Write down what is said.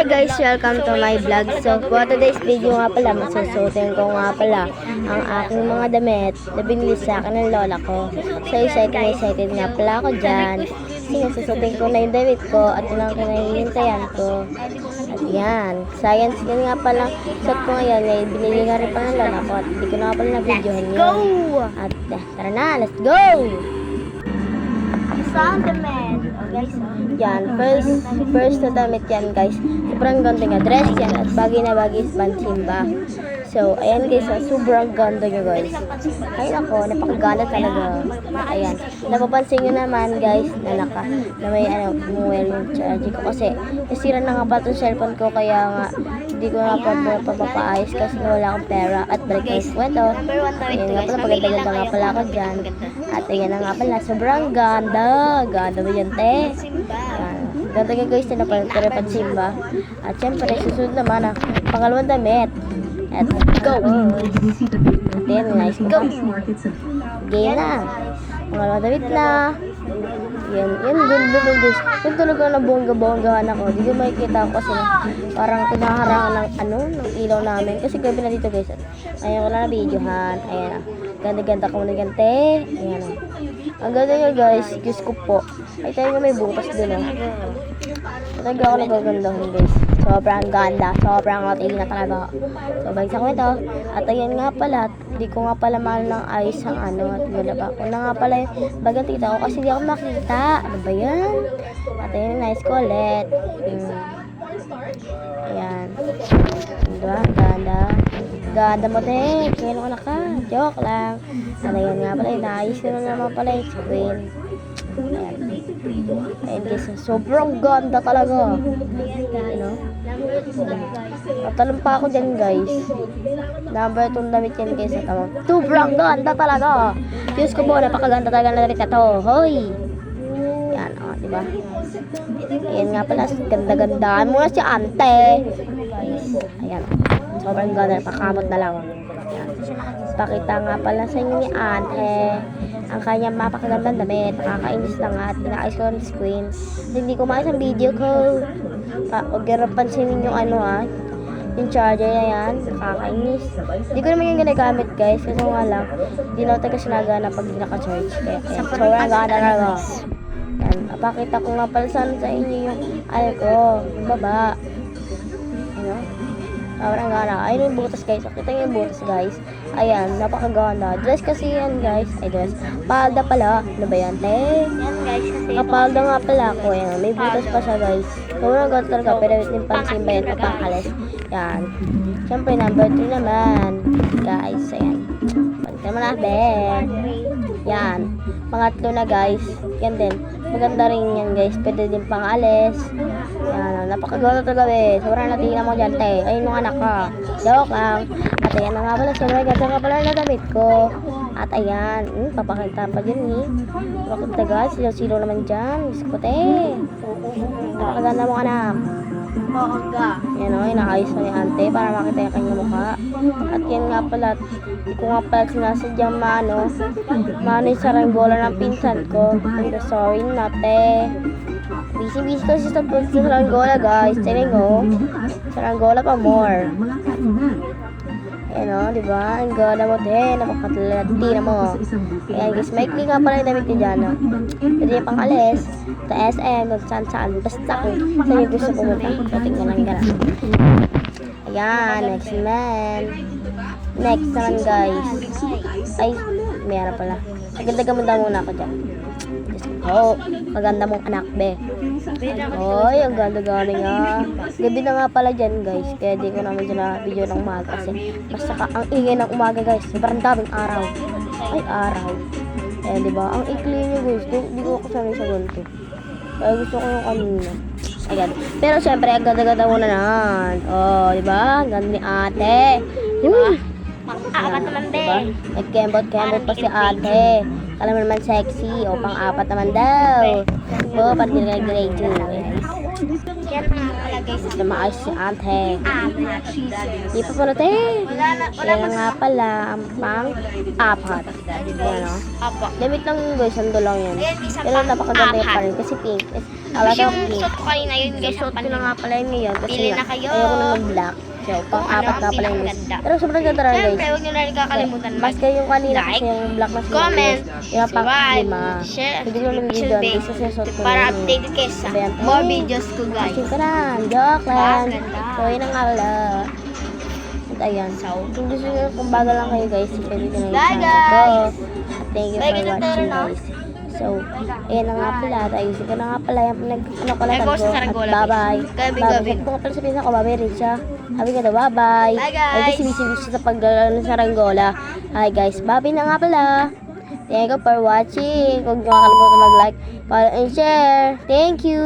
Hi guys, welcome to my vlog. So for today's video nga pala, masusutin ko nga pala ang aking mga damit na binili sa akin ng lola ko. So excited nga pala ako dyan. Kasi nasusutin ko na yung damit ko at yun ang kinahihintayan ko. At yan, science yun nga pala. Suot ko ngayon, ay binili nga rin pa ng lola ko at hindi ko na nga pala na-videohan yun. At tara na, let's go! Sound the man. Guys, yan, first na damit yan guys. Sobrang ganda nga dress yan at bagay na bagay sa pansimba. So, ayan guys, sobrang ganda nyo guys. Ay ako, napakaganda talaga. Ayan, napapansin nyo naman guys na may well yung charge ko kasi nasira na nga pa itong cellphone ko kaya nga hindi ko nga papapaayos kasi wala akong pera at balik na yung kwento. Ayan nga pala, paganda-ganda nga pala ako dyan. At ayan na nga pala, sobrang ganda. Ganda ba yan, te? Ganda nga guys, na Simba. At syempre, susunod naman pangalawang damit. At go! Then, nice, go! Game na! Pangalawang damit na. Yan ganda guys. Yung talaga na bongga-bonggahan ako. Hindi ko makikita ako kasi parang kumaharangan ng ilaw namin. Kasi gabi na dito guys. Ayan ko lang na videohan. Ayan na. Ganda-ganda ko na gante. Ayan na. Ang ganda nyo guys. Diyos ko po. Ay tayo nga may butas din talaga ako nagagandahan guys. Sobrang ganda. Sobrang lating na talaga. So balik sa kwento. At ayan nga pala. Hindi ko nga pala mahal ng ayos ang at wala ba. Una nga pala yung bagang tita ko kasi hindi ako makita. Ano ba yan? At ayan nice ko ulit. Ayan. Diba? Ganda. Ganda mo din. Kailan ko na ka. Joke lang. At ayan nga pala. Inaayos ko na naman pala yung screen. Ayan. Ayan guys. Sobrang ganda talaga. You know? Tatalong pa ako dyan guys. Number 2 damit yan guys. Sobrang ganda talaga. Diyos ko po. Napakaganda talaga na damit na to. Hoy! Yan o. Diba? Ayan nga pala. Ganda-gandaan mo na si ante. Ayan. Sobrang ganda. Pakamot na lang. Ayan. Pakita nga pala sa inyo ni ante ang kanyang mapakagandang damit. Nakakainis na nga at inaayos ko ng screen. Hindi ko maayos ang video ko. Huwag yung pansinin yung yung charger na yan. Nakakainis. Hindi ko naman yung ginagamit guys. Kasi nga lang, hindi na taga sinagana pag naka-charge. Kaya sobrang ganda talaga. Yan. Pakita ko nga pala sa inyo yung ko. Yung baba. Ano? Sobrang ganda. Ayun yung butas guys. Nakita nyo yung butas guys. Ayan, napakaganda. Dress kasi yan guys. Ay dress. Palda pala. Ano ba yan? Yan guys. Kapalda nga pala ako. Ayan. May butas pa siya guys. Sobrang ganda talaga. Pero yung pansin ba yan? Papakalis. Yan. Siyempre number 3 naman. Guys. Ayan. Balik naman natin. Yan. Pangatlo na guys. Yan din. Maganda rin yan guys. Pwede din pang alis. Yan. Napakaganda talaga eh. Sobrang natingin mo dyan te. Ayun yung anak ka. Joke lang. At ayan na nga pala. Sobrang ganda nga pala na damit ko. At ayan. Papakita pa dyan eh. Pakita guys. Silo naman dyan. Gusto ko te. Napakaganda mo anak. Yan o. Inaayos na ni ante para makita yung kanyang mukha. At yan nga pala. Hindi ko nga pala sinasadyang mano yung saranggola ng pinsan ko. I'm sorry na te. Busy kasi sa saranggola guys. Tinig o. Saranggola pa more. Ayan o, diba? Ang ganda mo din. Napakatalati na mo. Ayan guys, maikli nga pala yung damit niya dyan. Pwede yung pang-alis. Sa SM, saan. Basta kung saan yung gusto pumunta. So, tingnan lang gano'n. Ayan, next naman. Next naman guys. Ay, meron pala. Maganda muna ako dyan. Oh, maganda mong anak, be. Oy, ang ganda-ganda nga. Gabi na nga pala dyan, guys. Kaya di ko naman dyan na video ng umaga. Kasi mas saka ang ingay ng umaga, guys. Sobrang daming araw. Ay, araw. Eh, di ba? Ang ikli nyo, guys. Di ko ako sanay sa ganito. Kaya gusto ko yung kanina. Ayan. Pero syempre, ang ganda-ganda muna naman. Oh, di ba? Ang ganda ni ate. Diba? Pang-apat naman, be. Diba? Nag-kembot pa si ate. Alam mo naman sexy. O, pang-apat naman daw. O, pati grade 2. Kaya nga pala guys. Na maayos si ate. Apat. Di pa pala te. Wala Kaya nga pala, ang pang-apat. Yan o. Apo. Damit lang yun guys, sando lang yan. Ayan, isa Pero pang napakaganda yung apat. pa rin kasi pink. Tapos Alata yung pink. suot ko kanina yun guys. Suot ko na nga pala yun ngayon kasi Pili nga, na kayo. ayoko na mag-black. So, pang-apat ano nga ang pala yun guys. pinakaganda? Pero sobrang ganda rin Siyempre, guys. huwag nyo na rin kakalimutan Mas kayo yung kanina like, kasi yung black na comment, yung pang subscribe, lima. share, Hindi ko na lumigil doon bell, kasi suot ko para na yun. updated kayo sa Sabihan, more "Hey, videos ko guys. Kasi ka na, joke lang. Ganda. So, yun ang ala. At ayan. Kung gusto nyo, kung bago lang kayo guys, pwede ko na yung Bye, channel ko. guys. At thank you Bye, for ganun watching tayo, no? guys. So, ayan na nga pala. At ayusin ko na nga pala yung ano ko lang Nag-go sa ko. At Saranggola, bye-bye. Gabi-gabi. Sabi ko nga pala sa pinsa ko, bye-bye rin siya. Sabi ko na, bye-bye. Bye, guys. Ay, kasi busy siya sa paglalaro ng Saranggola. Hi guys, bye-bye na nga pala. Thank you for watching. Huwag niyo makakalimutan mag-like, follow, and share. Thank you.